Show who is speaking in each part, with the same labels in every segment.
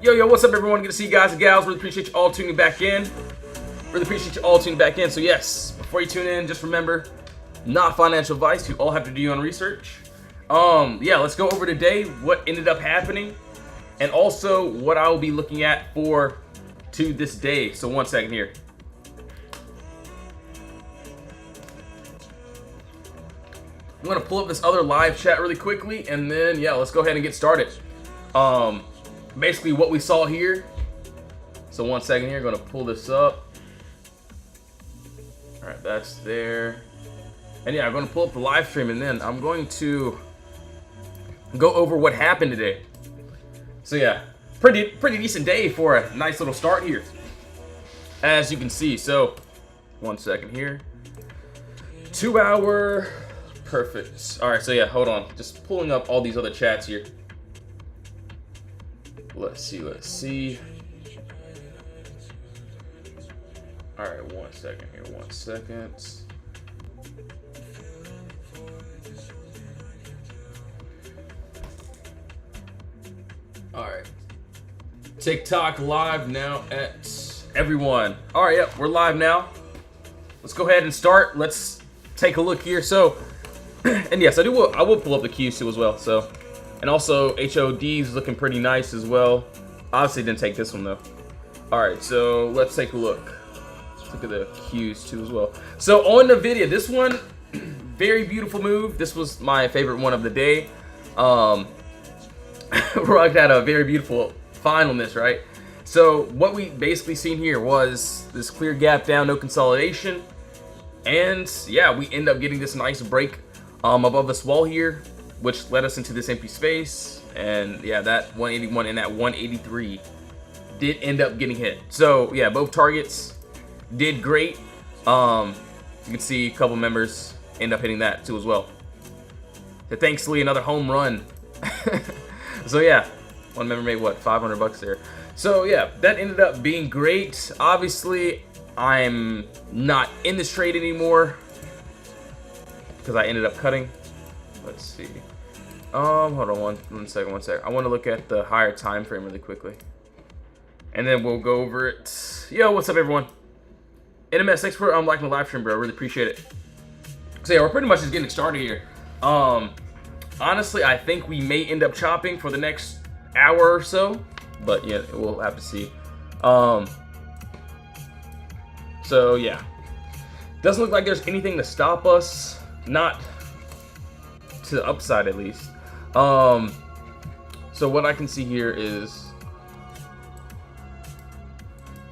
Speaker 1: Yo, what's up, everyone? Good to see you guys and gals. Really appreciate you all tuning back in. So yes, before you tune in, just remember, not financial advice. You all have to do your own research. Yeah, let's go over today what ended up happening, and also what I will be looking at to this day. So 1 second here. I'm gonna pull up this other live chat really quickly, and then yeah, let's go ahead and get started. Basically what we saw here. So 1 second here, gonna pull this up. All right, that's there. And yeah, I'm gonna pull up the live stream, and then I'm going to go over what happened today. So yeah, pretty decent day for a nice little start here, as you can see. So 1 second here. 2 hour, perfect. All right, so yeah, hold on, just pulling up all these other chats here. Let's see. All right, 1 second here, 1 second. All right, TikTok live now at everyone. All right, yep, we're live now. Let's go ahead and start. Let's take a look here. So, and yes, I will pull up the Qs too as well. So, and also HOD's looking pretty nice as well. Obviously didn't take this one though. All right, so let's take a look. Let's look at the Qs too as well. So on the video, this one, very beautiful move. This was my favorite one of the day. Rugg had a very beautiful find on this, right? So what we basically seen here was this clear gap down, no consolidation. And yeah, we end up getting this nice break above this wall here, which led us into this empty space. And yeah, that 181 and that 183 did end up getting hit. So yeah, both targets did great. You can see a couple members end up hitting that too as well. So thankfully, another home run. So yeah, one member made what, $500 there. So yeah, that ended up being great. Obviously, I'm not in this trade anymore because I ended up cutting. Let's see. Hold on one second. I want to look at the higher time frame really quickly, and then we'll go over it. Yo, what's up, everyone? NMS, thanks for liking the live stream, bro. Really appreciate it. So yeah, we're pretty much just getting started here. Honestly, I think we may end up chopping for the next hour or so, but yeah, we'll have to see. So yeah, doesn't look like there's anything to stop us, not to the upside at least. So what I can see here is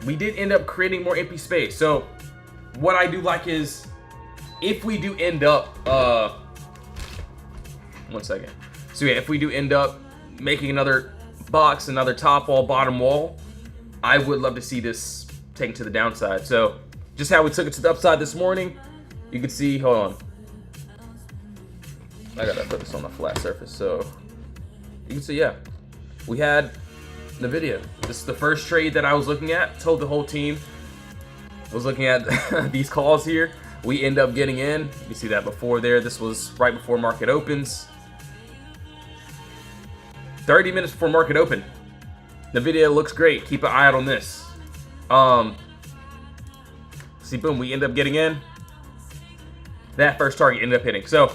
Speaker 1: we did end up creating more empty space. So what I do like is, if we do end up 1 second. So yeah, if we do end up making another box, another top wall, bottom wall, I would love to see this taken to the downside. So just how we took it to the upside this morning, you can see, hold on, I gotta put this on a flat surface. So you can see, yeah, we had the video. This is the first trade that I was looking at. Told the whole team I was looking at these calls here. We end up getting in. You can see that before there. This was right before market opens. 30 minutes before market open. The video looks great. Keep an eye out on this. See, boom, we end up getting in. That first target ended up hitting. So,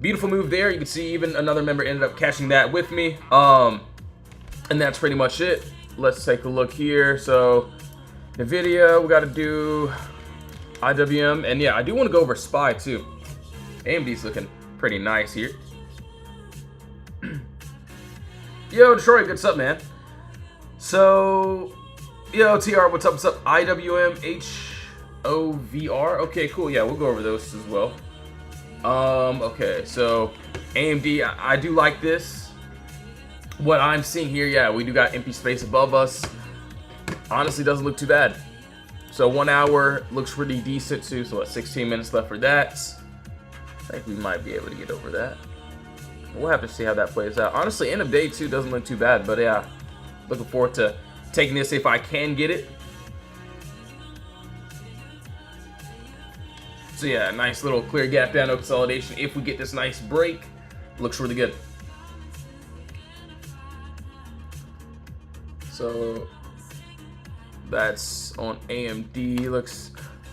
Speaker 1: beautiful move there. You can see even another member ended up catching that with me. And that's pretty much it. Let's take a look here. So, the video, we got to do IWM. And yeah, I do want to go over SPY too. AMD's looking pretty nice here. Yo, Detroit, what's up, man? So, yo, TR, what's up, IWM, HOVR. Okay, cool, yeah, we'll go over those as well. Okay, so AMD, I do like this. What I'm seeing here, yeah, we do got empty space above us. Honestly, doesn't look too bad. So 1 hour looks pretty decent too. So what, 16 minutes left for that. I think we might be able to get over that. We'll have to see how that plays out. Honestly, end of day 2 doesn't look too bad, but yeah, looking forward to taking this if I can get it. So yeah, nice little clear gap down, no consolidation. If we get this nice break, looks really good. So that's on AMD. Looks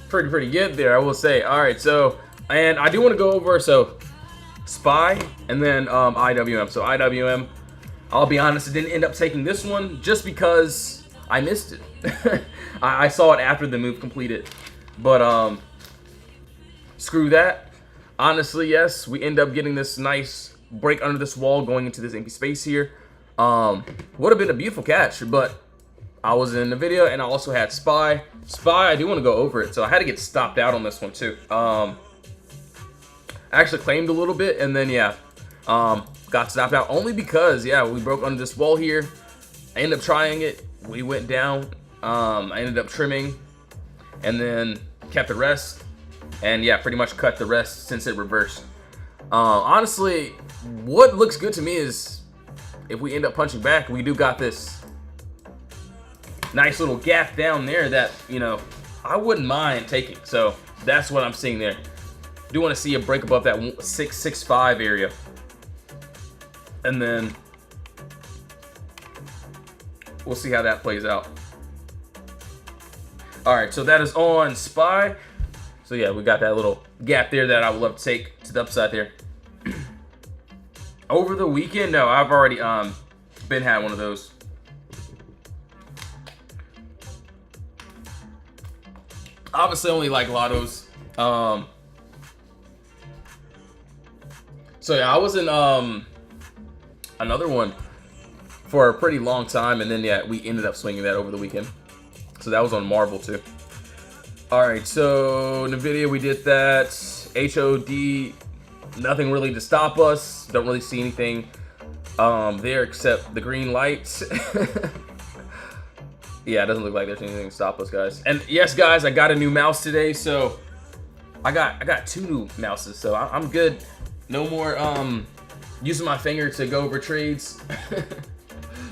Speaker 1: pretty good there, I will say. All right, so, and I do want to go over, so SPY and then IWM. So IWM, I'll be honest, I didn't end up taking this one just because I missed it. I saw it after the move completed, but screw that. Honestly, yes, we end up getting this nice break under this wall going into this empty space here. Would have been a beautiful catch, but I was in the video and I also had SPY. SPY, I do want to go over it, so I had to get stopped out on this one too. I actually claimed a little bit and then yeah, got stopped out only because yeah, we broke under this wall here. I ended up trying it. We went down. I ended up trimming and then kept the rest. And yeah, pretty much cut the rest since it reversed. Honestly, what looks good to me is if we end up punching back, we do got this nice little gap down there that, you know, I wouldn't mind taking. So that's what I'm seeing there. Do want to see a break above that 665 area. And then we'll see how that plays out. All right, so that is on SPY. So yeah, we got that little gap there that I would love to take to the upside there. Over the weekend, no, I've already been had one of those. Obviously, only like lottos. So yeah, I was in another one for a pretty long time, and then yeah, we ended up swinging that over the weekend. So that was on Marvel too. All right, so in the video we did that. HOD, nothing really to stop us. Don't really see anything there except the green lights. Yeah, it doesn't look like there's anything to stop us, guys. And yes, guys, I got a new mouse today, so I got 2 new mouses, so I'm good. No more using my finger to go over trades.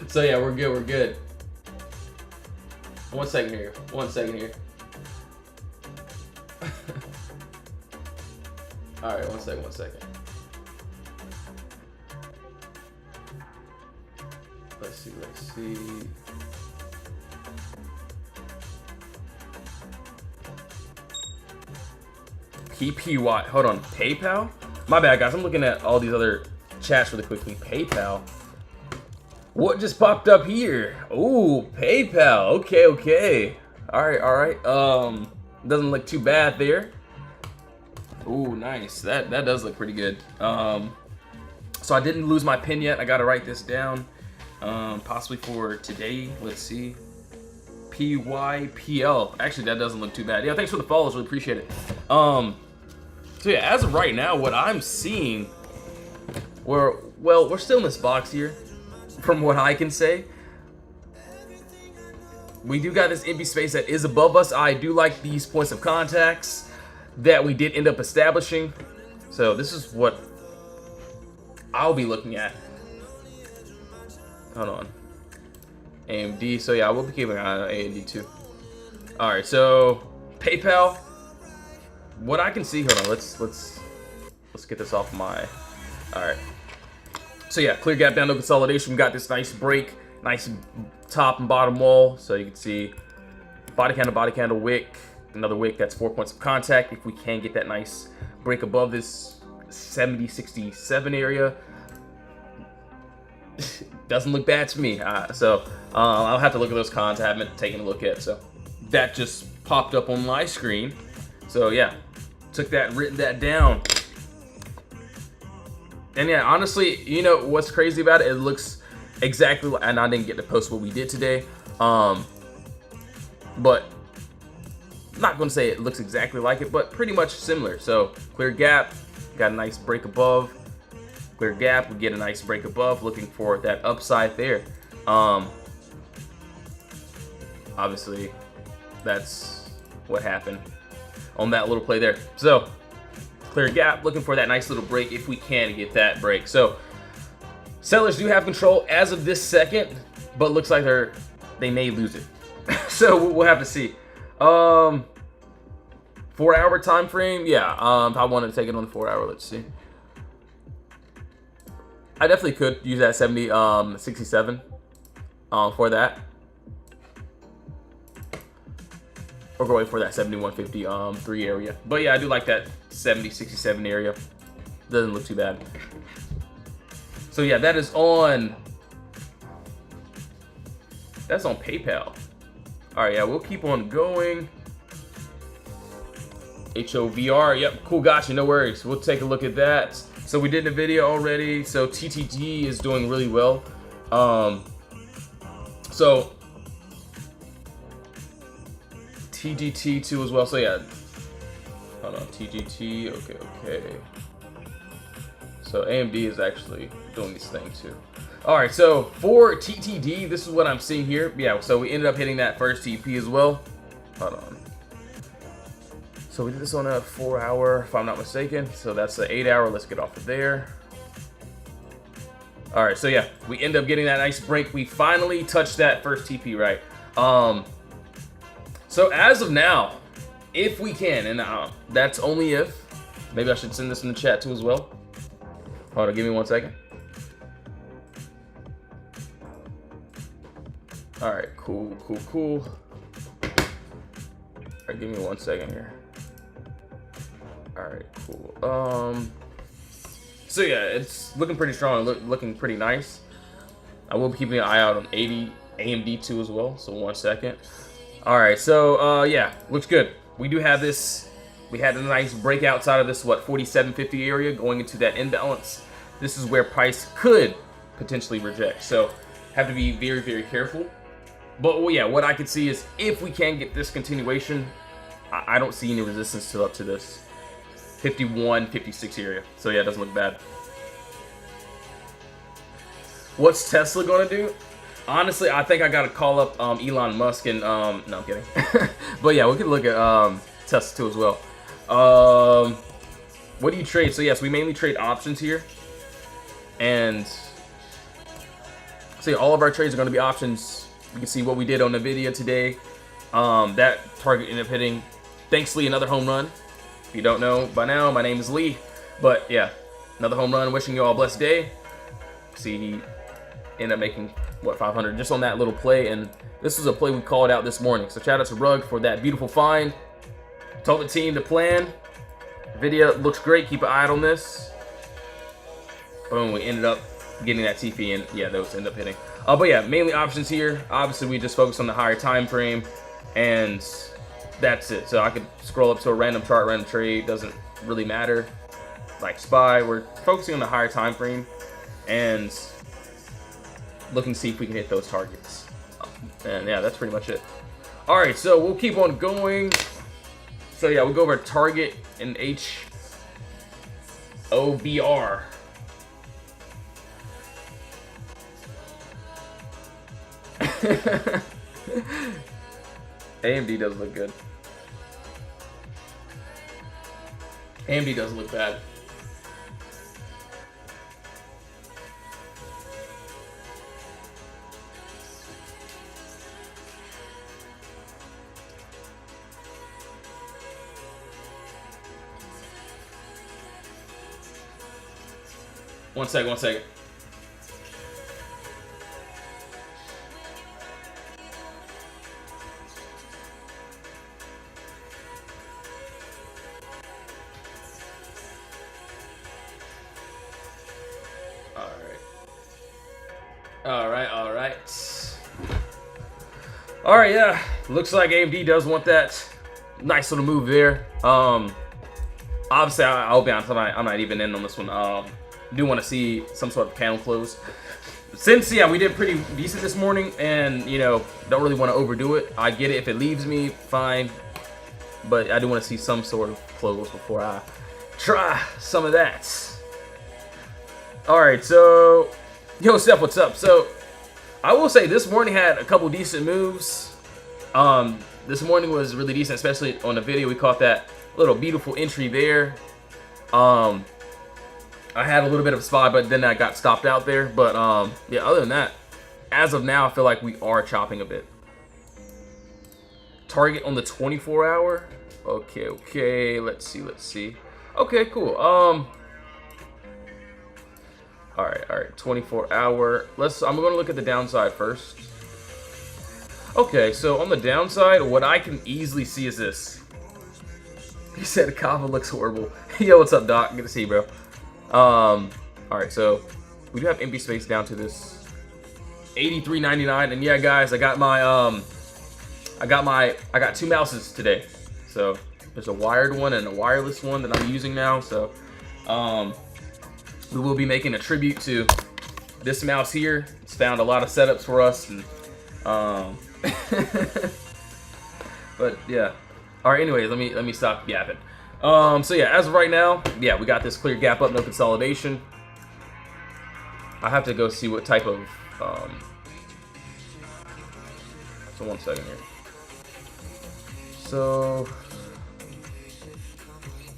Speaker 1: So yeah, we're good. We're good. 1 second here. 1 second here. All right, 1 second. 1 second. Let's see. Let's see. PPY. Hold on. PayPal? My bad, guys. I'm looking at all these other chats really quickly. PayPal. What just popped up here? Oh, PayPal. Okay, okay. All right. Doesn't look too bad there. Oh, nice. That does look pretty good. So I didn't lose my pin yet. I gotta write this down. Possibly for today. Let's see. PYPL. Actually, that doesn't look too bad. Yeah, thanks for the follows. Really appreciate it. So yeah, as of right now, what I'm seeing, we're still in this box here, from what I can say. We do got this empty space that is above us. I do like these points of contacts that we did end up establishing. So this is what I'll be looking at. Hold on. AMD. So yeah, I will be keeping an eye on AMD too. All right, so PayPal. What I can see, hold on, let's get this off my. All right. So yeah, clear gap down, no consolidation. We got this nice break, nice top and bottom wall. So you can see body candle, wick, another wick. That's 4 points of contact. If we can get that nice break above this 70-67 area, doesn't look bad to me. So I'll have to look at those cons I haven't taken a look at. So that just popped up on my screen. So yeah, written that down. And yeah, honestly, you know what's crazy about it? It looks exactly like, and I didn't get to post what we did today. But I'm not gonna say it looks exactly like it, but pretty much similar. So clear gap, got a nice break above. Clear gap, we get a nice break above, looking for that upside there. Obviously, that's what happened on that little play there. So clear gap, looking for that nice little break if we can get that break. So sellers do have control as of this second, but looks like they may lose it. So we'll have to see. 4-hour time frame, yeah. If I wanted to take it on the 4-hour, let's see. I definitely could use that 67 for that. or go away for that 7150 3 area. But yeah, I do like that 7067 area. Doesn't look too bad. So yeah, that is on. That's on PayPal. All right, yeah, we'll keep on going. HOVR, yep, cool, gotcha, no worries. We'll take a look at that. So we did the video already. So TTG is doing really well. So TGT too as well. So yeah, hold on, TGT, okay. So AMD is actually doing this thing too. All right, so for TTD, this is what I'm seeing here. Yeah, so we ended up hitting that first TP as well. Hold on. So we did this on a 4 hour, if I'm not mistaken. So that's an 8 hour. Let's get off of there. All right, so yeah, we end up getting that nice break. We finally touched that first TP, right? So as of now, if we can, and that's only if, maybe I should send this in the chat too as well. Hold on, give me 1 second. All right, cool. All right, give me 1 second here. All right, cool. So yeah, it's looking pretty strong, looking pretty nice. I will be keeping an eye out on 80 AMD too as well. So 1 second. All right, so yeah, looks good. We do have this. We had a nice break outside of this 4750 area going into that imbalance. This is where price could potentially reject. So have to be very, very careful. But well, yeah, what I could see is if we can get this continuation, I don't see any resistance to up to this 51, 56 area. So yeah, it doesn't look bad. What's Tesla gonna do? Honestly, I think I gotta call up Elon Musk and no, I'm kidding. But yeah, we could look at Tesla too as well. What do you trade? So yes, we mainly trade options here, and so yeah, all of our trades are gonna be options. You can see what we did on the video today. That target ended up hitting, thanks Lee, another home run. If you don't know by now, my name is Lee. But yeah, another home run. Wishing you all a blessed day. See, he ended up making, what, 500 just on that little play. And this was a play we called out this morning. So shout out to Rug for that beautiful find. Told the team the plan. Video looks great. Keep an eye on this. Boom, we ended up getting that TP, and yeah, those end up hitting. But yeah, mainly options here. Obviously, we just focus on the higher time frame, and that's it. So I could scroll up to a random chart, random trade, doesn't really matter. Like SPY, we're focusing on the higher time frame and looking to see if we can hit those targets. And yeah, that's pretty much it. All right, so we'll keep on going. So yeah, we'll go over target and HOVR. AMD does look good. AMD doesn't look bad. One second. All right, yeah. Looks like AMD does want that nice little move there. Obviously, I'll be honest, I'm not even in on this one. Do want to see some sort of candle close. Since, yeah, we did pretty decent this morning and, you know, don't really want to overdo it. I get it. If it leaves me, fine. But I do want to see some sort of close before I try some of that. All right, so, yo, Steph, what's up? So, I will say this morning had a couple decent moves. This morning was really decent, especially on the video. We caught that little beautiful entry there. I had a little bit of a spot, but then I got stopped out there. But yeah, other than that, as of now, I feel like we are chopping a bit. Target on the 24-hour. Okay. Let's see. Okay, cool. All right. 24-hour. I'm gonna look at the downside first. Okay, so on the downside, what I can easily see is this. He said Kava looks horrible. Yo, what's up, Doc? Good to see you, bro. Alright, so we do have empty space down to this $83.99. And yeah, guys, I got two mouses today. So there's a wired one and a wireless one that I'm using now. So we will be making a tribute to this mouse here. It's found a lot of setups for us, and but yeah. All right, anyways, let me stop yapping. So yeah, as of right now, yeah, we got this clear gap up, no consolidation. I have to go see what type of so 1 second here. So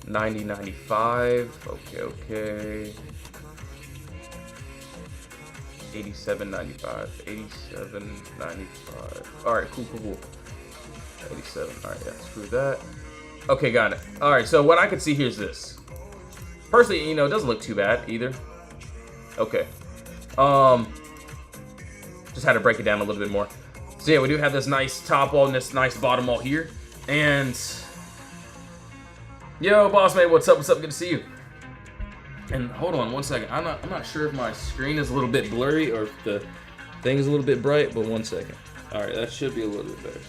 Speaker 1: 90.95, okay. 87.95, 87.95. All right, cool. 87. All right, yeah, screw that. Okay, got it. All right, so what I can see here is this. Personally, it doesn't look too bad either. Okay. Just had to break it down a little bit more. So yeah, we do have this nice top wall and this nice bottom wall here. And yo, boss man, what's up? Good to see you. And hold on 1 second. I'm not sure if my screen is a little bit blurry or if the thing is a little bit bright, but 1 second. All right, that should be a little bit better.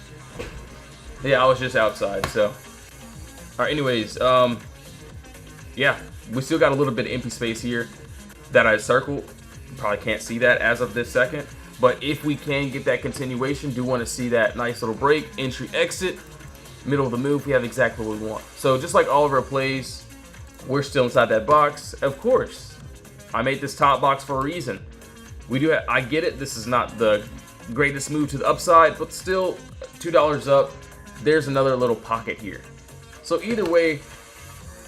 Speaker 1: Yeah, I was just outside, so. All right, anyways, yeah, we still got a little bit of empty space here that I circled. You probably can't see that as of this second, but if we can get that continuation, do want to see that nice little break, entry, exit, middle of the move. We have exactly what we want. So just like all of our plays, we're still inside that box. Of course, I made this top box for a reason. I get it. This is not the greatest move to the upside, but still $2 up. There's another little pocket here. So either way,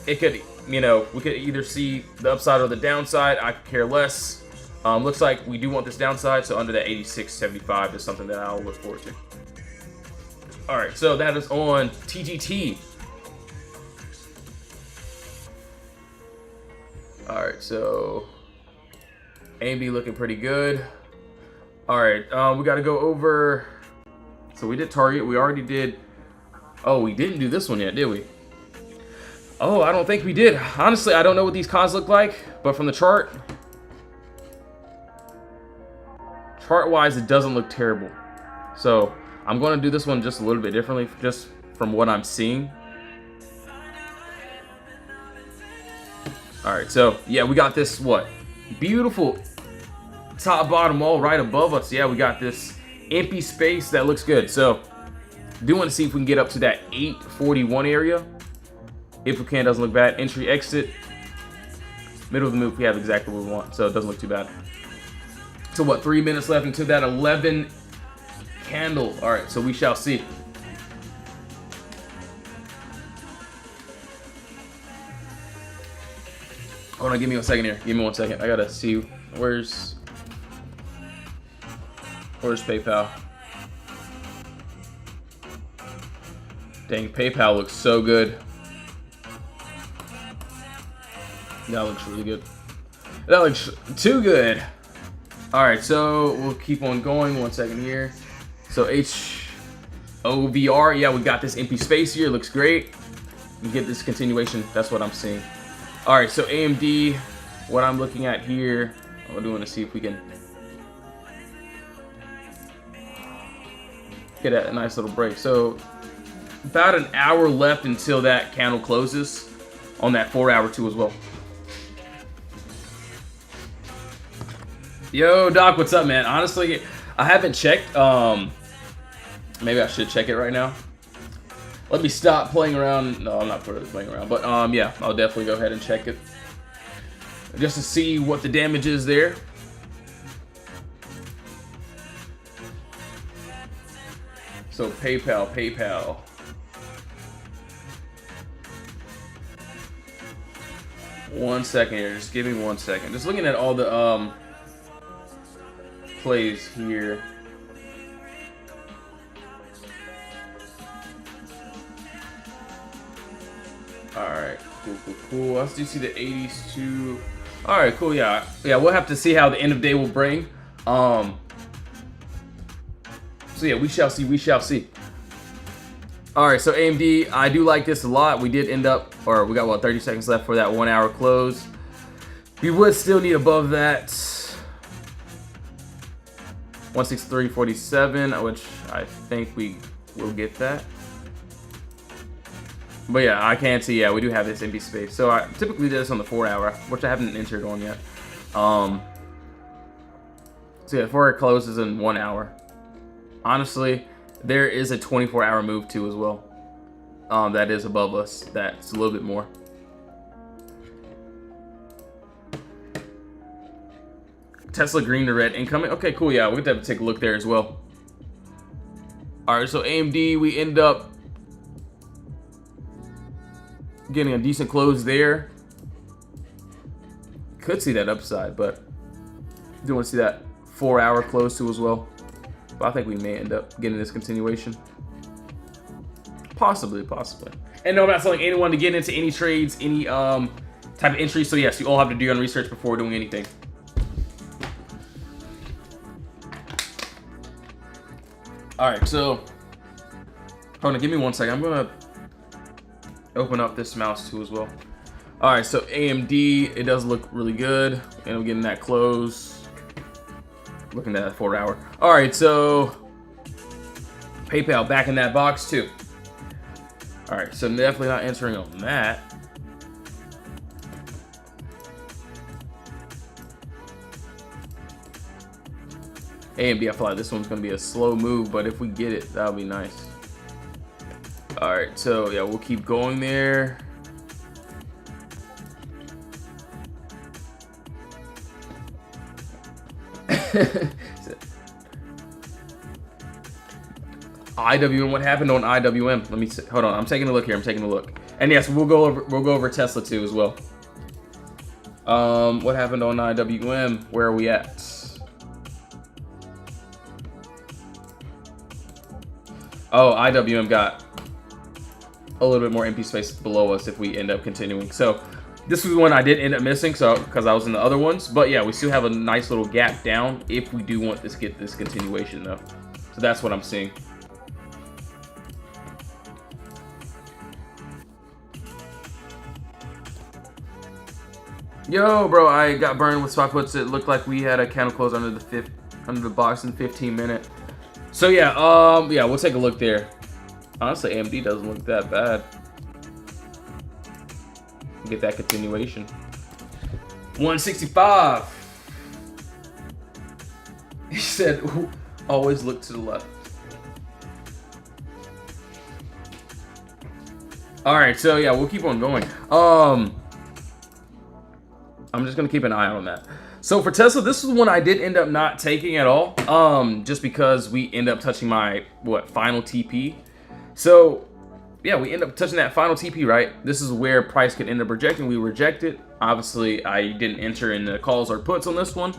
Speaker 1: it could, we could either see the upside or the downside. I could care less. Looks like we do want this downside, so under that 86.75 is something that I'll look forward to. All right, so that is on TGT. All right, so AMD looking pretty good. All right, we got to go over. So we did target. We already did. Oh, we didn't do this one yet, did we? Oh, I don't think we did. Honestly, I don't know what these cons look like, but from the chart-wise, it doesn't look terrible. So I'm going to do this one just a little bit differently, just from what I'm seeing. All right, so yeah, we got this beautiful top bottom wall right above us. Yeah, we got this empty space that looks good. So do want to see if we can get up to that 841 area. If we can, doesn't look bad. Entry, exit, middle of the move. We have exactly what we want, so it doesn't look too bad. So 3 minutes left into that 11 candle. All right, so we shall see. Hold on, give me 1 second here. Give me 1 second. I gotta see where's PayPal. Dang, PayPal looks so good. That looks really good. That looks too good. All right, so we'll keep on going. 1 second here. So HOVR, yeah, we got this empty space here. Looks great. We get this continuation. That's what I'm seeing. All right, so AMD, what I'm looking at here, I'm doing to see if we can get a nice little break. So about an hour left until that candle closes on that 4-hour too as well. Yo, Doc, what's up, man? Honestly, I haven't checked. Maybe I should check it right now. Let me stop playing around. No, I'm not playing around, but yeah, I'll definitely go ahead and check it just to see what the damage is there. So PayPal. 1 second here. Just give me 1 second. Just looking at all the plays here. Alright, cool. Let's do see the 80s too. Alright, cool, yeah, we'll have to see how the end of day will bring. So So yeah, we shall see. We shall see. All right, so AMD, I do like this a lot. We did end up, or we got what, 30 seconds left for that 1 hour close. We would still need above that 163.47, which I think we will get that. But yeah, I can see, yeah, we do have this empty space. So I typically do this on the 4 hour, which I haven't entered on yet. So yeah, 4 hour closes in 1 hour. Honestly, there is a 24 hour move too as well. That is above us. That's a little bit more. Tesla green to red incoming. Okay, cool. Yeah, we'll have to take a look there as well. All right, so AMD, we end up getting a decent close there. Could see that upside, but do want to see that 4 hour close too as well. But I think we may end up getting this continuation. Possibly. And no, I'm not telling anyone to get into any trades, any type of entry. So yes, you all have to do your own research before doing anything. All right, so hold on, give me 1 second. I'm gonna open up this mouse too as well. All right, so AMD, it does look really good, and I'm getting that close. Looking at that 4 hour. All right, so PayPal back in that box too. All right, so definitely not entering on that. AMD, I feel like this one's gonna be a slow move, but if we get it, that'll be nice. All right, so yeah, we'll keep going there. IWM, what happened on IWM? Let me see. Hold on, I'm taking a look here. And yes, we'll go over Tesla too as well. What happened on IWM? Where are we at? Oh, IWM got a little bit more empty space below us if we end up continuing. So this was one I did end up missing, so because I was in the other ones. But yeah, we still have a nice little gap down if we do want to get this continuation though. So that's what I'm seeing. Yo, bro, I got burned with spot puts. It looked like we had a candle close under the box in 15 minutes. So yeah, yeah, we'll take a look there. Honestly, AMD doesn't look that bad. Get that continuation. 165. He said, always look to the left. All right, so yeah, we'll keep on going. I'm just gonna keep an eye on that. So for Tesla, this is one I did end up not taking at all, just because we end up touching my final TP. So yeah, we end up touching that final TP, right? This is where price could end up rejecting. We reject it. Obviously, I didn't enter in the calls or puts on this one.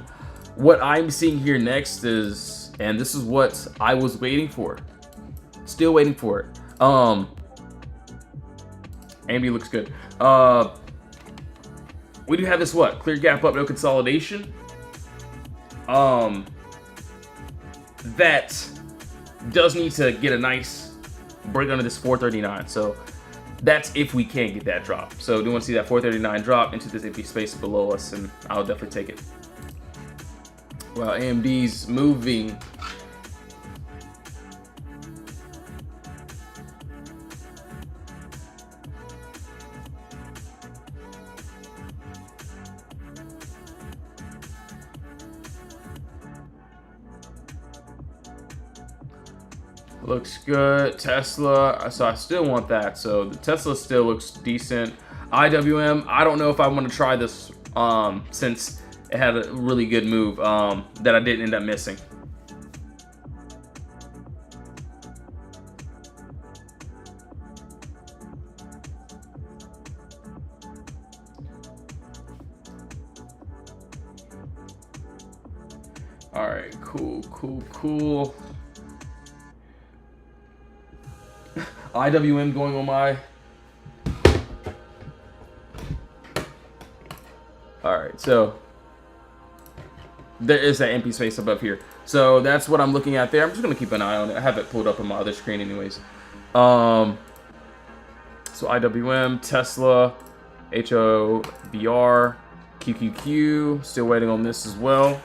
Speaker 1: What I'm seeing here next is, and this is what I was waiting for, still waiting for it. AMD looks good. We do have this clear gap up, no consolidation. That does need to get a nice break under this 439. So that's if we can get that drop. So do want to see that 439 drop into this empty space below us, and I'll definitely take it. Well, AMD's moving. Looks good. Tesla, so I still want that. So the Tesla still looks decent. IWM, I don't know if I want to try this since it had a really good move that I didn't end up missing. All right, cool. IWM going on my. All right, so there is that empty space above here. So that's what I'm looking at there. I'm just gonna keep an eye on it. I have it pulled up on my other screen anyways. So IWM, Tesla, HOBR, QQQ, still waiting on this as well.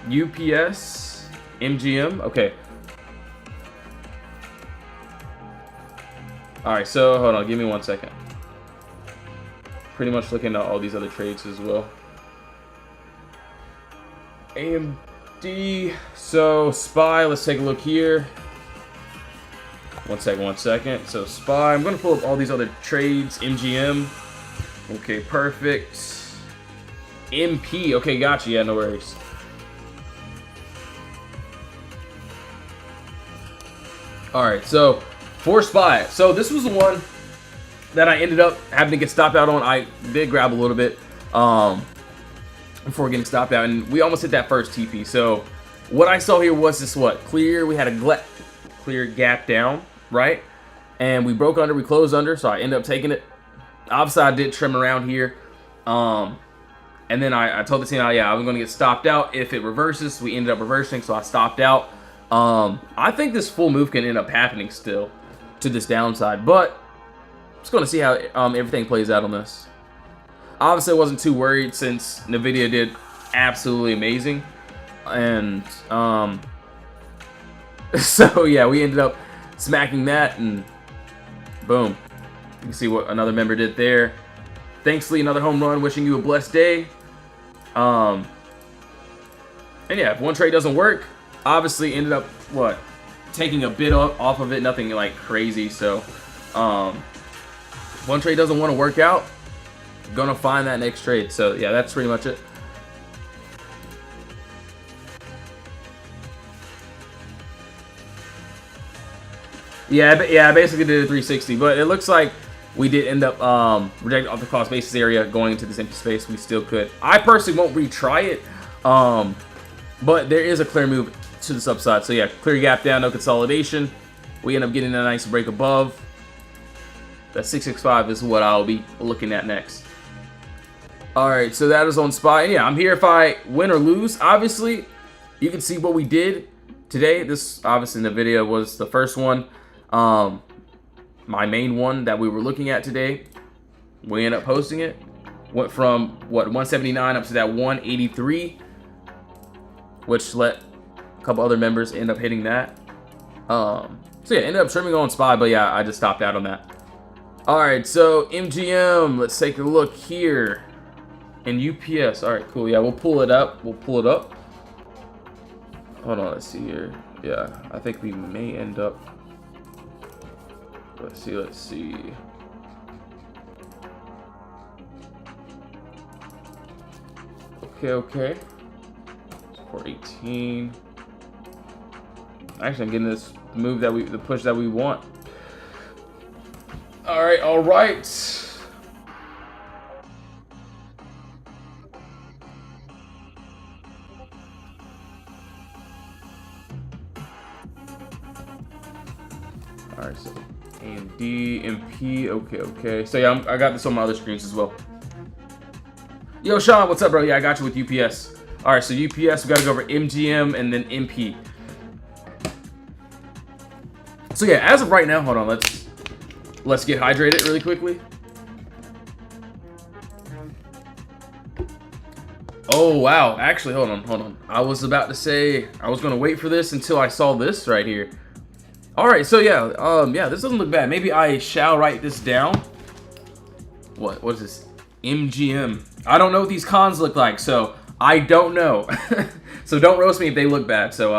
Speaker 1: UPS, MGM, okay. Alright, so hold on, give me 1 second. Pretty much looking at all these other trades as well. AMD, so SPY, let's take a look here. 1 second. So SPY, I'm gonna pull up all these other trades. MGM, okay, perfect. MP, okay, gotcha, yeah, no worries. Alright, so for SPY, so this was the one that I ended up having to get stopped out on. I did grab a little bit before getting stopped out, and we almost hit that first TP. So what I saw here was this, clear, we had a clear gap down, right? And we broke under, we closed under, so I ended up taking it. Obviously, I did trim around here. And then I told the team, yeah, I was going to get stopped out if it reverses. We ended up reversing, so I stopped out. I think this full move can end up happening still to this downside, but just going to see how everything plays out on this. Obviously, I wasn't too worried since NVIDIA did absolutely amazing. And so, yeah, we ended up smacking that, and boom. You can see what another member did there. Thankfully, another home run. Wishing you a blessed day. And yeah, if one trade doesn't work, obviously ended up, taking a bit off of it. Nothing like crazy. So, if one trade doesn't want to work out, gonna find that next trade. So, yeah, that's pretty much it. Yeah, I basically did a 360, but it looks like we did end up rejecting off the cost basis area going into this empty space. We still could. I personally won't retry it, but there is a clear move to this upside. So yeah, clear gap down, no consolidation. We end up getting a nice break above. That 665 is what I'll be looking at next. All right, so that is on SPY. And yeah, I'm here if I win or lose. Obviously, you can see what we did today. This obviously in the video was the first one. My main one that we were looking at today, we ended up posting it. Went from 179 up to that 183, which let a couple other members end up hitting that. So yeah, ended up trimming on SPY, but yeah, I just stopped out on that. All right, so MGM, let's take a look here. And UPS, all right, cool. Yeah, we'll pull it up. Hold on, let's see here. Yeah, I think we may end up. Let's see. Okay. 418. Actually, I'm getting this move the push that we want. All right. All right, so AMD, MP, okay. So yeah, I got this on my other screens as well. Yo, Sean, what's up, bro? Yeah, I got you with UPS. All right, so UPS, we got to go over MGM and then MP. So yeah, as of right now, hold on, let's get hydrated really quickly. Oh wow, actually, hold on. I was about to say I was gonna wait for this until I saw this right here. All right, so yeah, this doesn't look bad. Maybe I shall write this down. What is this? MGM. I don't know what these cons look like, so I don't know. So don't roast me if they look bad. So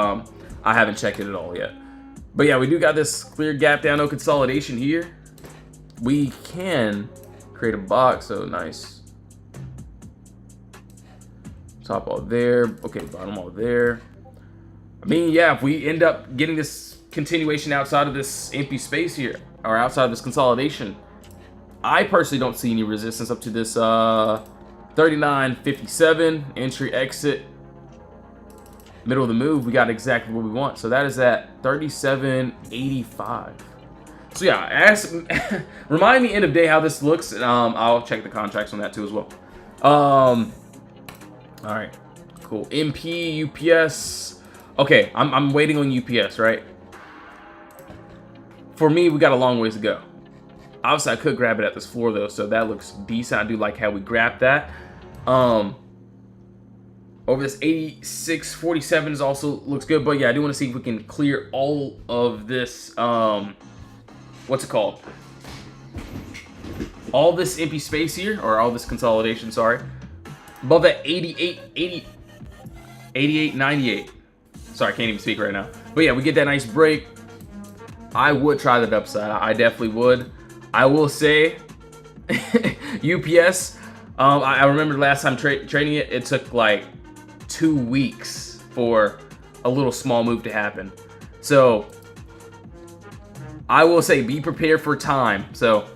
Speaker 1: I haven't checked it at all yet. But yeah, we do got this clear gap down, no consolidation here. We can create a box, so nice. Top all there. Okay, bottom all there. I mean, yeah, if we end up getting this continuation outside of this empty space here, or outside of this consolidation, I personally don't see any resistance up to this 39.57 entry exit. Middle of the move, we got exactly what we want. So that is at 37.85. So yeah, remind me end of day how this looks, and I'll check the contracts on that too as well. All right, Cool. MP, UPS. Okay, I'm waiting on UPS, right? For me, we got a long ways to go. Obviously, I could grab it at this floor, though, so that looks decent. I do like how we grabbed that. Over this 8647 is also looks good, but yeah, I do want to see if we can clear all of this, what's it called? All this empty space here, or all this consolidation, sorry. Above that 88, 98. Sorry, I can't even speak right now. But yeah, we get that nice break. I would try that upside. I definitely would. I will say, UPS, I remember last time trading it, it took like 2 weeks for a little small move to happen. So I will say be prepared for time. So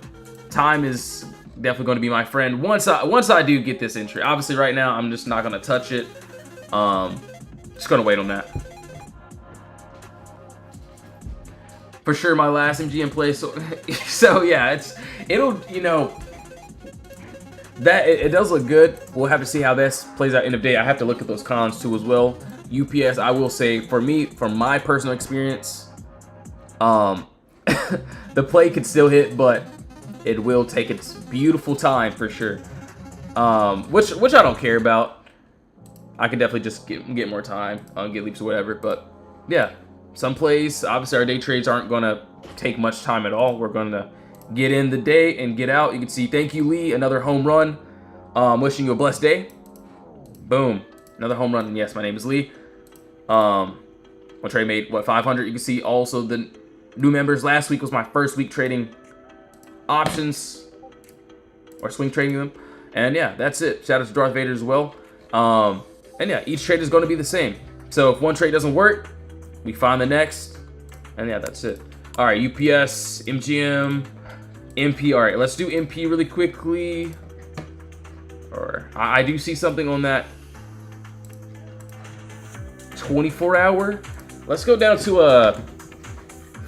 Speaker 1: time is definitely going to be my friend once I do get this entry. Obviously right now I'm just not going to touch it. Just going to wait on that. For sure my last MGM play, so yeah, it'll you know, that it does look good. We'll have to see how this plays out end of day. I have to look at those cons too as well. UPS, I will say, for me, from my personal experience, the play could still hit, but it will take its beautiful time for sure. Which I don't care about. I can definitely just get more time, get leaps or whatever. But yeah, some plays, obviously our day trades aren't gonna take much time at all. We're gonna get in the day and get out. You can see, thank you, Lee, another home run. Wishing you a blessed day. Boom, another home run. And yes, my name is Lee. One trade made, what, 500? You can see also the new members. Last week was my first week trading options or swing trading them. And yeah, that's it. Shout out to Darth Vader as well. And yeah, each trade is going to be the same. So if one trade doesn't work, we find the next. And yeah, that's it. All right, UPS, MGM, MP. All right, let's do MP really quickly. Or I do see something on that 24-hour. Let's go down to a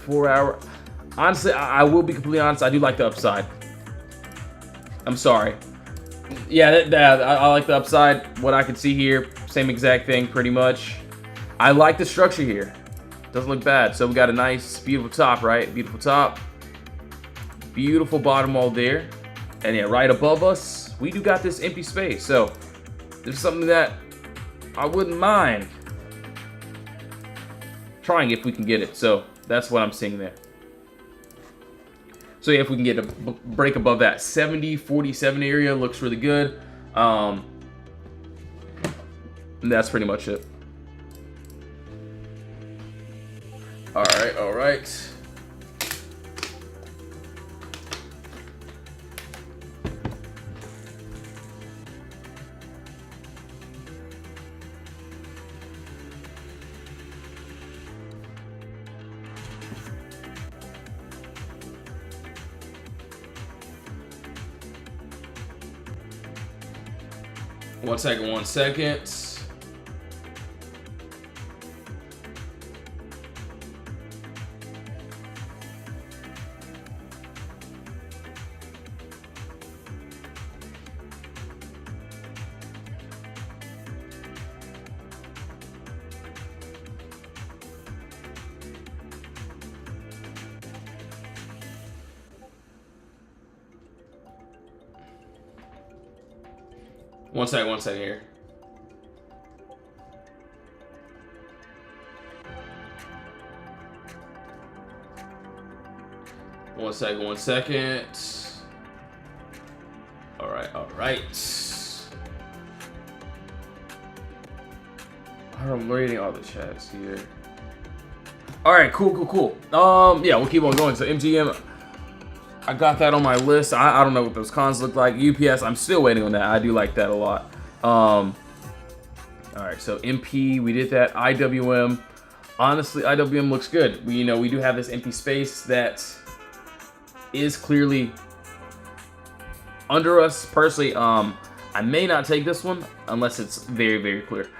Speaker 1: 4-hour. Honestly, I will be completely honest. I do like the upside. I'm sorry. Yeah, I like the upside. What I can see here, same exact thing pretty much. I like the structure here. Doesn't look bad. So we got a nice, beautiful top, right? Beautiful top. Beautiful bottom all there. And yeah, right above us, we do got this empty space. So this is something that I wouldn't mind trying if we can get it. So that's what I'm seeing there. So yeah, if we can get a break above that 70-47 area, looks really good. And that's pretty much it. All right. One second. One second here. One second. All right. I'm reading all the chats here. All right, cool. Yeah, we'll keep on going. So MGM, I got that on my list. I don't know what those cons look like. UPS, I'm still waiting on that. I do like that a lot. All right, so MP, we did that. IWM, honestly, IWM looks good. We do have this empty space that is clearly under us. Personally, I may not take this one unless it's very, very clear.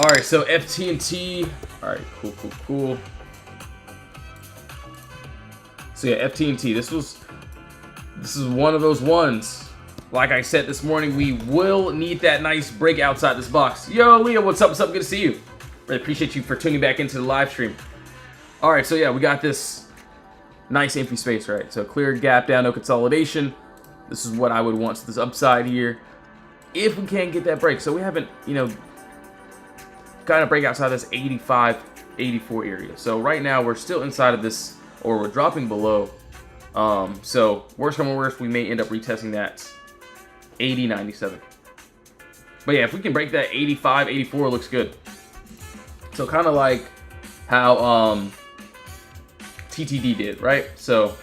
Speaker 1: All right, so FT&T. All right, cool. So yeah, FT&T. This is one of those ones like I said this morning, we will need that nice break outside this box. Yo, Leo, what's up? What's up? Good to see you. Really appreciate you for tuning back into the live stream. All right, so yeah, we got this nice empty space, right? So clear gap down, no consolidation. This is what I would want to this upside here, if we can't get that break. So we haven't, you know, got a break outside this 85, 84 area. So right now we're still inside of this, or we're dropping below. So worst come to worst, we may end up retesting that 80, 97. But yeah, if we can break that 85, 84, looks good. So kind of like how TTD did, right? So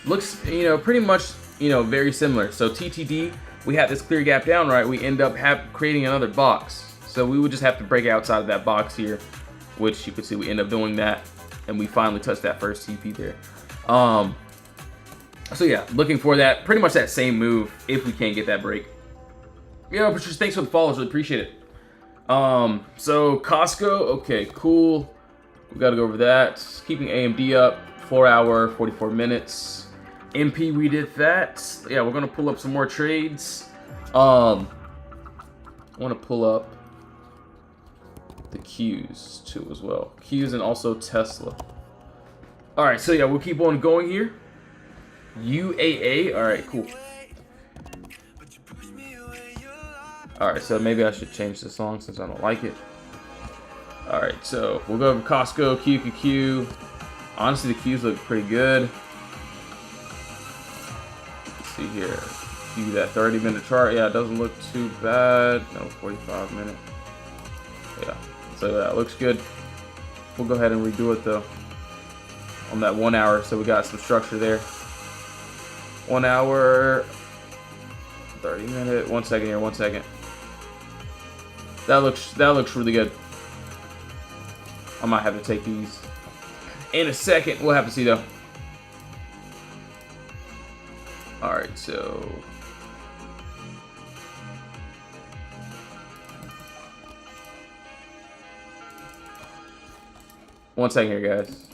Speaker 1: looks, you know, pretty much, you know, very similar. So TTD, we had this clear gap down, right? We end up creating another box. So we would just have to break outside of that box here, which you can see we end up doing that, and we finally touched that first TP there. So yeah, looking for that, pretty much that same move if we can't get that break. Yeah, Patricia, thanks for the follows, really appreciate it. So Costco, okay, cool. We gotta go over that. Keeping AMD up, 4 hour, 44 minutes. MP, we did that. Yeah, we're gonna pull up some more trades. I wanna pull up the Qs too as well. Qs and also Tesla. All right, so yeah, we'll keep on going here. UAA, all right, cool. All right, so maybe I should change the song since I don't like it. All right, so we'll go over Costco, QQQ. Honestly, the Qs look pretty good. Let's see here. Q, that 30-minute chart, yeah, it doesn't look too bad. No, 45-minute. Yeah, so that looks good. We'll go ahead and redo it though on that 1 hour, so we got some structure there. 1 hour, 30-minute. 1 second here, 1 second. That looks really good. I might have to take these in a second. We'll have to see though. All right, so one second here, guys.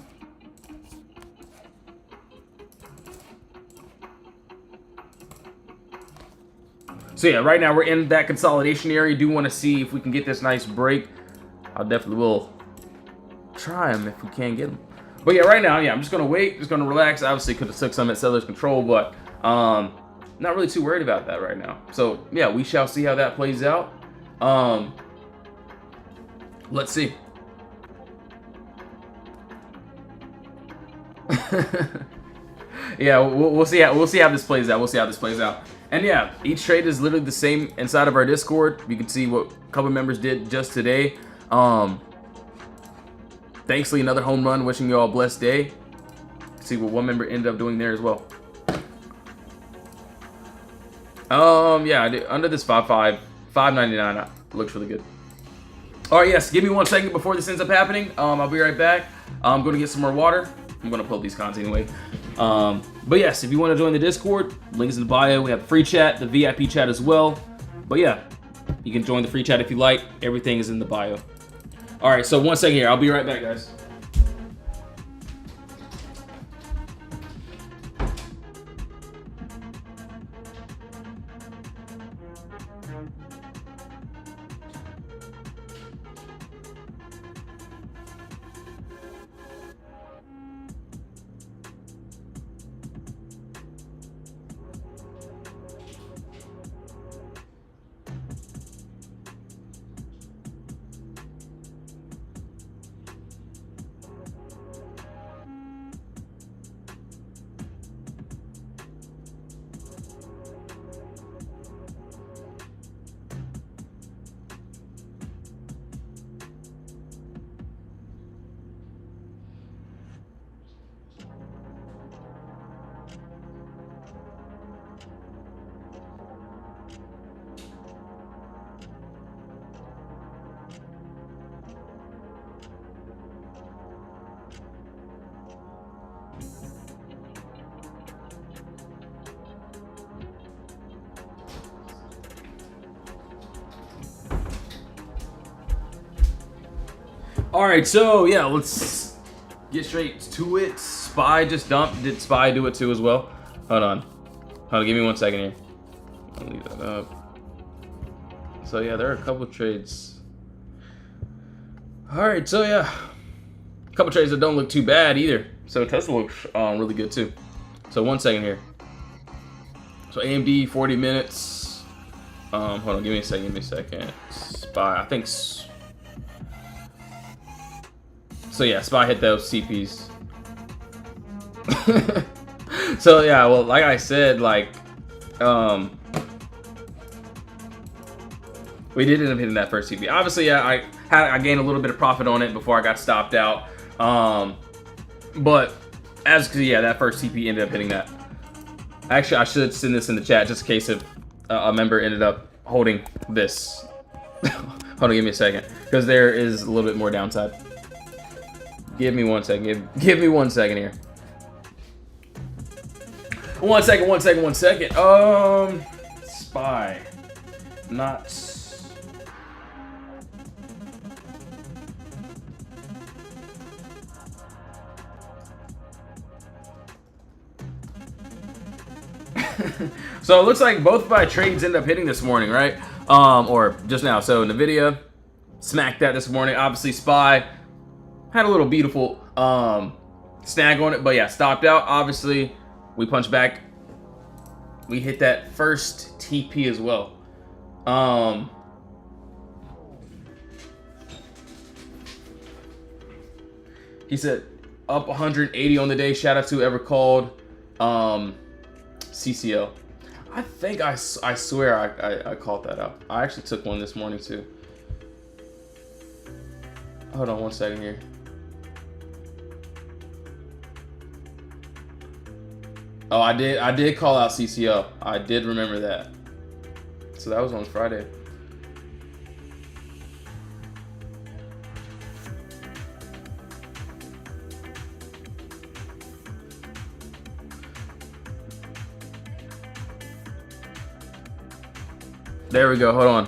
Speaker 1: So yeah, right now we're in that consolidation area. Do want to see if we can get this nice break. I definitely will try them if we can get them. But yeah, right now, yeah, I'm just gonna wait, just gonna relax. Obviously, could have took some at seller's control, but not really too worried about that right now. So yeah, we shall see how that plays out. Let's see. Yeah, we'll see how this plays out. We'll see how this plays out. And yeah, each trade is literally the same inside of our Discord. You can see what a couple members did just today. Thankfully, another home run. Wishing you all a blessed day. See what one member ended up doing there as well. Yeah, I did, under this 5.99 looks really good. All right, yes. Give me 1 second before this ends up happening. I'll be right back. I'm going to get some more water. I'm going to pull up these cons anyway. But yes, if you want to join the Discord, link is in the bio. We have the free chat, the VIP chat as well. But yeah, you can join the free chat if you like. Everything is in the bio. All right, so 1 second here. I'll be right back, guys. All right, so yeah, let's get straight to it. Spy just dumped. Did Spy do it too as well? Hold on, give me 1 second here. I'll leave that up. So yeah, there are a couple trades. All right, so yeah, a couple trades that don't look too bad either. So Tesla looks really good too. So 1 second here. So AMD 40 minutes. Hold on, give me a second. SPY, I think. So yeah, SPY hit those CPs. So yeah, well, like I said, like we did end up hitting that first CP. Obviously, yeah, I gained a little bit of profit on it before I got stopped out. But yeah, that first CP ended up hitting that. Actually, I should send this in the chat just in case if a member ended up holding this. Hold on, give me a second, because there is a little bit more downside. Give me 1 second. Give me 1 second here. 1 second. SPY. Not. So it looks like both of my trades ended up hitting this morning, right? Or just now. So NVIDIA smacked that this morning. Obviously, SPY had a little beautiful snag on it, but yeah, stopped out. Obviously, we punched back. We hit that first TP as well. He said up 180 on the day. Shout out to whoever called CCO. I think I swear I called that up. I actually took one this morning too. Hold on 1 second here. Oh, I did call out CCO. I did remember that. So that was on Friday. There we go. Hold on.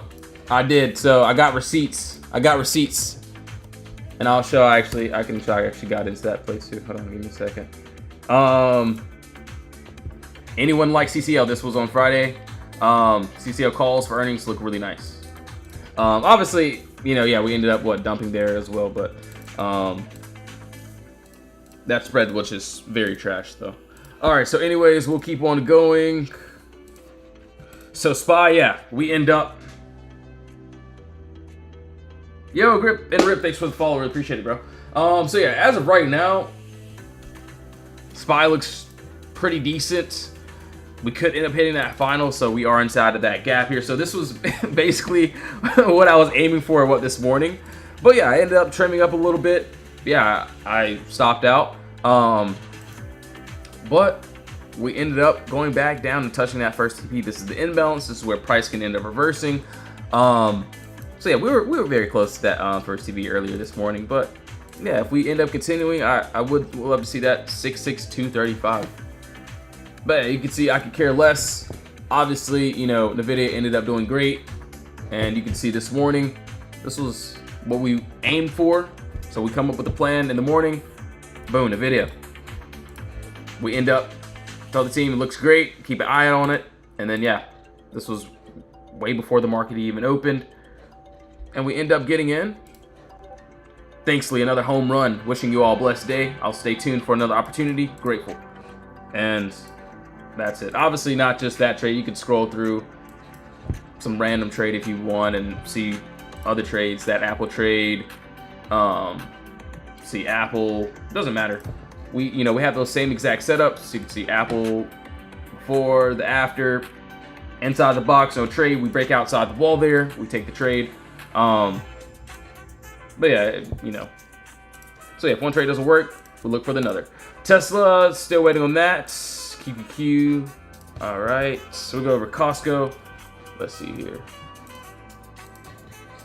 Speaker 1: I did. So I got receipts. And I'll show. I can show. I actually got into that place too. Hold on. Give me a second. Anyone like CCL? This was on Friday. CCL calls for earnings look really nice. Obviously, you know, yeah, we ended up dumping there as well, but that spread was just very trash though. All right. So, anyways, we'll keep on going. So SPY, yeah, we end up. Yo, Grip and Rip, thanks for the follow. Really appreciate it, bro. So yeah, as of right now, SPY looks pretty decent. We could end up hitting that final, so we are inside of that gap here. So this was basically what I was aiming for this morning. But yeah, I ended up trimming up a little bit. Yeah, I stopped out. But we ended up going back down and touching that first TP. This is the imbalance. This is where price can end up reversing. So yeah, we were very close to that first TP earlier this morning. But yeah, if we end up continuing, I would love to see that 66235. But yeah, you can see I could care less. Obviously, you know, NVIDIA ended up doing great, and you can see this morning, this was what we aimed for. So we come up with a plan in the morning. Boom, NVIDIA. We end up. Tell the team it looks great, keep an eye on it, and then yeah, this was way before the market even opened, and we end up getting in. Thanks, Lee, another home run. Wishing you all a blessed day. I'll stay tuned for another opportunity. Grateful. And that's it. Obviously, not just that trade. You could scroll through some random trade if you want and see other trades. That Apple trade, see Apple. Doesn't matter. We have those same exact setups. So you can see Apple before, the after, inside the box, no trade. We break outside the wall there. We take the trade. But yeah, you know. So yeah, if one trade doesn't work, we'll look for another. Tesla, still waiting on that. QQQ. All right. So we'll go over Costco. Let's see here.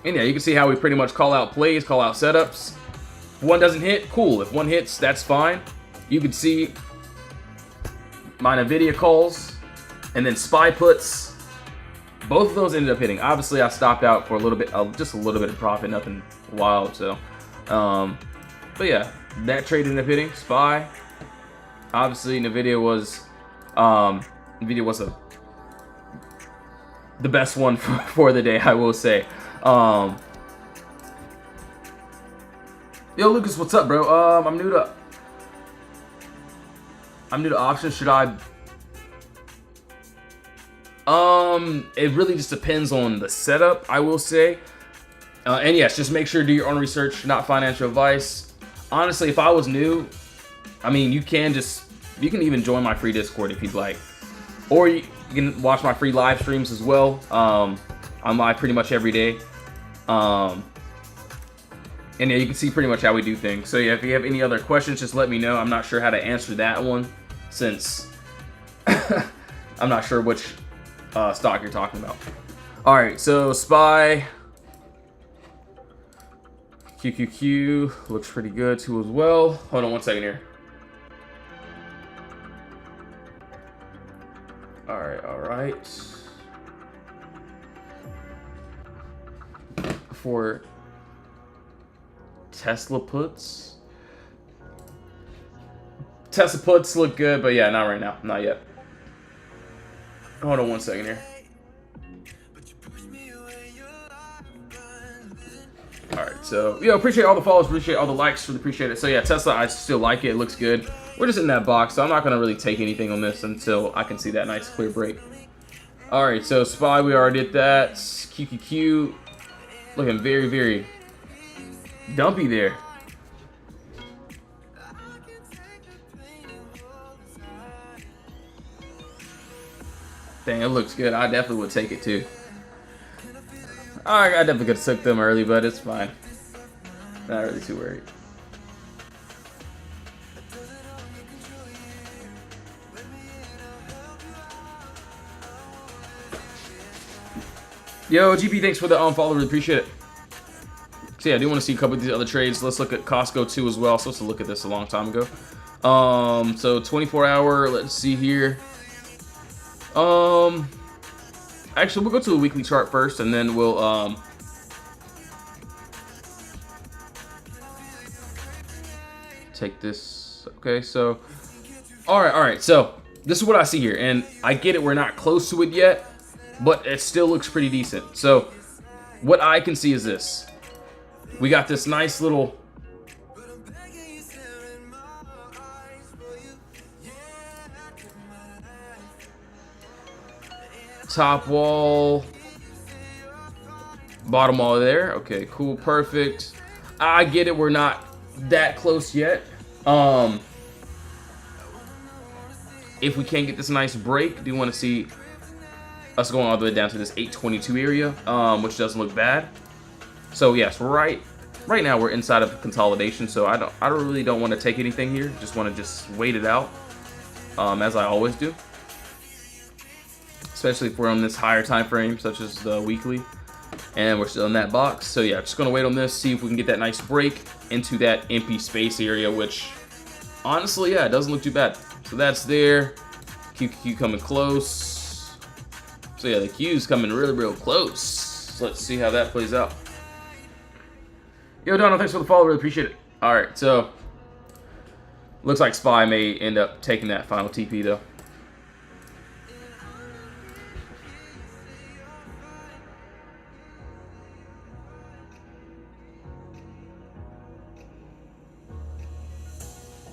Speaker 1: And yeah, you can see how we pretty much call out plays, call out setups. If one doesn't hit, cool. If one hits, that's fine. You can see my NVIDIA calls and then SPY puts. Both of those ended up hitting. Obviously, I stopped out for a little bit, just a little bit of profit, nothing wild. So, but yeah, that trade ended up hitting. SPY. Obviously, NVIDIA was a the best one for the day, I will say. Yo, Lucas, what's up, bro? I'm new to options. Should I? It really just depends on the setup, I will say. And yes, just make sure to do your own research, not financial advice. Honestly, if I was new, I mean, you can even join my free Discord if you'd like, or you can watch my free live streams as well. I'm live pretty much every day. And yeah, you can see pretty much how we do things. So yeah, if you have any other questions, just let me know. I'm not sure how to answer that one, since I'm not sure which stock you're talking about. All right, so SPY, QQQ looks pretty good too as well. Hold on one second here. All right. For Tesla puts look good, but yeah, not right now, not yet. Hold on one second here. All right, so appreciate all the follows, appreciate all the likes, really appreciate it. So yeah, Tesla, I still like it. It looks good. We're just in that box, so I'm not gonna really take anything on this until I can see that nice clear break. All right, so SPY, we already did that. QQQ looking very, very dumpy there. Dang, it looks good. I definitely would take it too. I definitely could have took them early, but it's fine. Not really too worried. Yo, GP, thanks for the follow. Really appreciate it. So yeah, I do want to see a couple of these other trades. Let's look at Costco too as well. Supposed to look at this a long time ago. So 24 hour. Let's see here. Actually, we'll go to a weekly chart first, and then we'll take this. Okay, so all right. So this is what I see here, and I get it. We're not close to it yet, but it still looks pretty decent. So what I can see is this. We got this nice little top wall, bottom wall there. Okay, cool, perfect. I get it, we're not that close yet. If we can't get this nice break, do you want to see us going all the way down to this 822 area, which doesn't look bad. So yes, right now we're inside of consolidation, so I really don't want to take anything here. Just want to wait it out, as I always do, especially if we're on this higher time frame, such as the weekly, and we're still in that box. So yeah, just gonna wait on this, see if we can get that nice break into that empty space area, which honestly, yeah, it doesn't look too bad. So that's there. QQQ coming close. So yeah, the Q's coming really, real close. So let's see how that plays out. Yo, Donald, thanks for the follow. Really appreciate it. All right, so looks like SPY may end up taking that final TP though.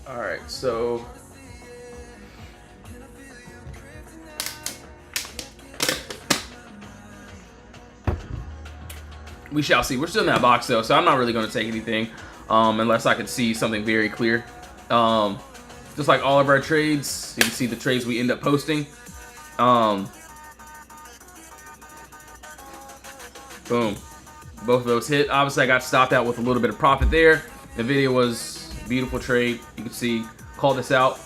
Speaker 1: All right, so we shall see. We're still in that box though, so I'm not really going to take anything unless I can see something very clear. Just like all of our trades, you can see the trades we end up posting. Boom. Both of those hit. Obviously, I got stopped out with a little bit of profit there. The video was a beautiful trade. You can see, called this out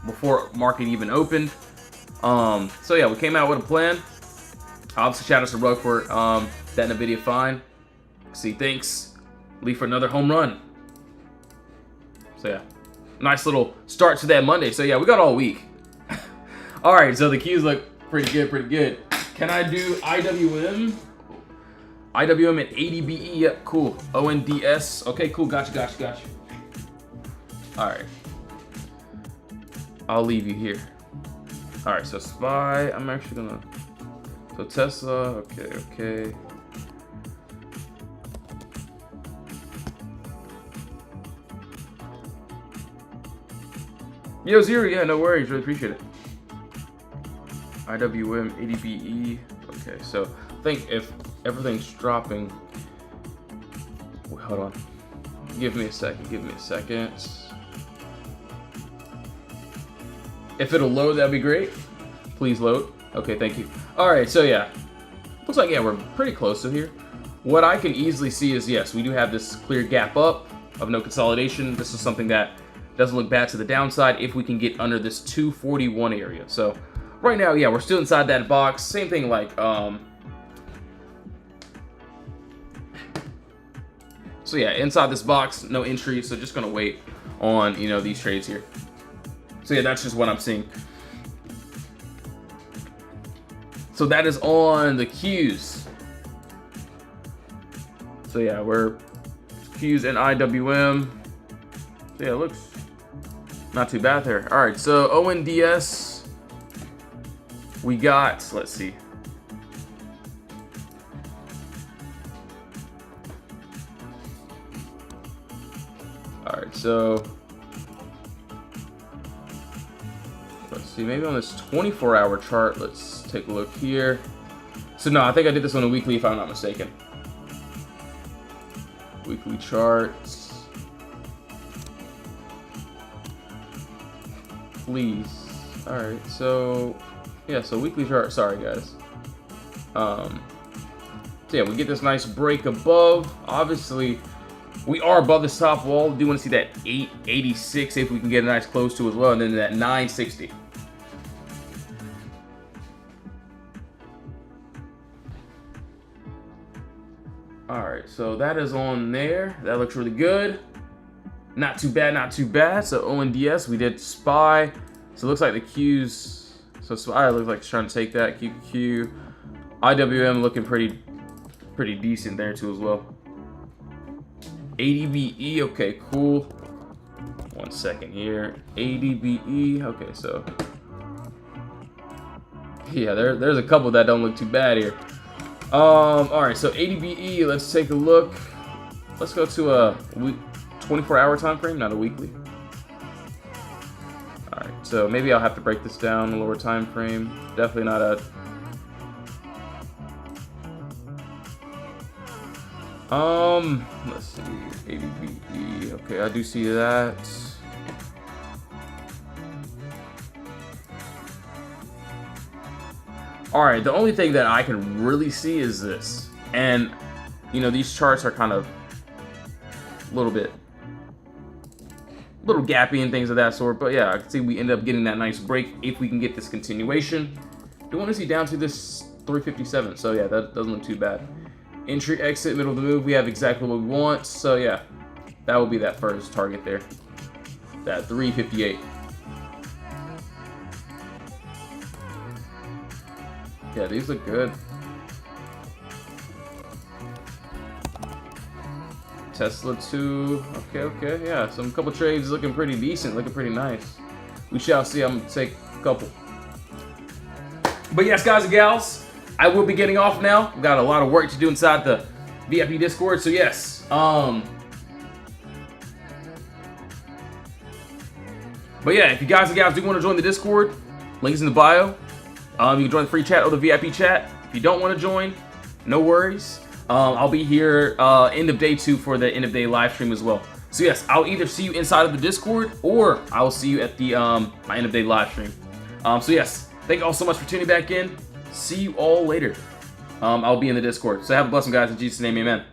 Speaker 1: before market even opened. So yeah, we came out with a plan. Obviously, shout out to Rug for that in the video fine. See, thanks. Leave for another home run. So yeah, nice little start to that Monday. So yeah, we got all week. All right, so the Qs look pretty good, pretty good. Can I do IWM? IWM at 80 BE, yep, cool. ONDS, okay, cool, gotcha. All right, I'll leave you here. All right, so SPY, I'm actually gonna So Tesla, okay. Yo, Zero, yeah, no worries, really appreciate it. IWM, ADBE, okay, so I think if everything's dropping, wait, hold on, give me a second. If it'll load, that'd be great. Please load. Okay, thank you. All right, so yeah, looks like, yeah, we're pretty close to here. What I can easily see is, yes, we do have this clear gap up of no consolidation. This is something that doesn't look bad to the downside if we can get under this 241 area. So right now, yeah, we're still inside that box. Same thing like, so yeah, inside this box, no entry. So just gonna wait on, you know, these trades here. So yeah, that's just what I'm seeing. So that is on the Qs. So yeah, we're Qs and IWM. So yeah, it looks not too bad there. All right, so ONDS, we got, let's see. All right, so let's see, maybe on this 24-hour chart, let's take a look here. So no, I think I did this on a weekly if I'm not mistaken. Weekly charts. Please. Alright, so yeah, so weekly chart, sorry guys. So yeah, we get this nice break above. Obviously, we are above this top wall. Do want to see that 886 if we can get a nice close to as well, and then that 960. Alright, so that is on there. That looks really good. Not too bad, not too bad. So ONDS, we did SPY. So it looks like the Qs. So SPY looks like it's trying to take that. QQQ. IWM looking pretty decent there too as well. ADBE, okay, cool. 1 second here. ADBE, okay, so yeah, there's a couple that don't look too bad here. All right, so ADBE, let's take a look. Let's go to a 24-hour time frame, not a weekly. All right, so maybe I'll have to break this down a lower time frame. Definitely not a. Let's see, ADBE. Okay, I do see that. All right, the only thing that I can really see is this, and you know these charts are kind of a little gappy and things of that sort. But yeah, I can see we end up getting that nice break if we can get this continuation. Do want to see down to this 357. So yeah, that doesn't look too bad. Entry, exit, middle of the move. We have exactly what we want. So yeah, that will be that first target there. That 358. Yeah, these look good. Tesla 2. Okay. Yeah, some couple trades looking pretty decent, looking pretty nice. We shall see. I'm gonna take a couple. But yes, guys and gals, I will be getting off now. We've got a lot of work to do inside the VIP Discord. So yes, but yeah, if you guys and gals do want to join the Discord, links in the bio. You can join the free chat or the VIP chat. If you don't want to join, no worries. I'll be here end of day 2 for the end of day live stream as well. So yes, I'll either see you inside of the Discord or I will see you at the my end of day live stream. So yes, thank you all so much for tuning back in. See you all later. I'll be in the Discord. So have a blessing, guys. In Jesus' name, amen.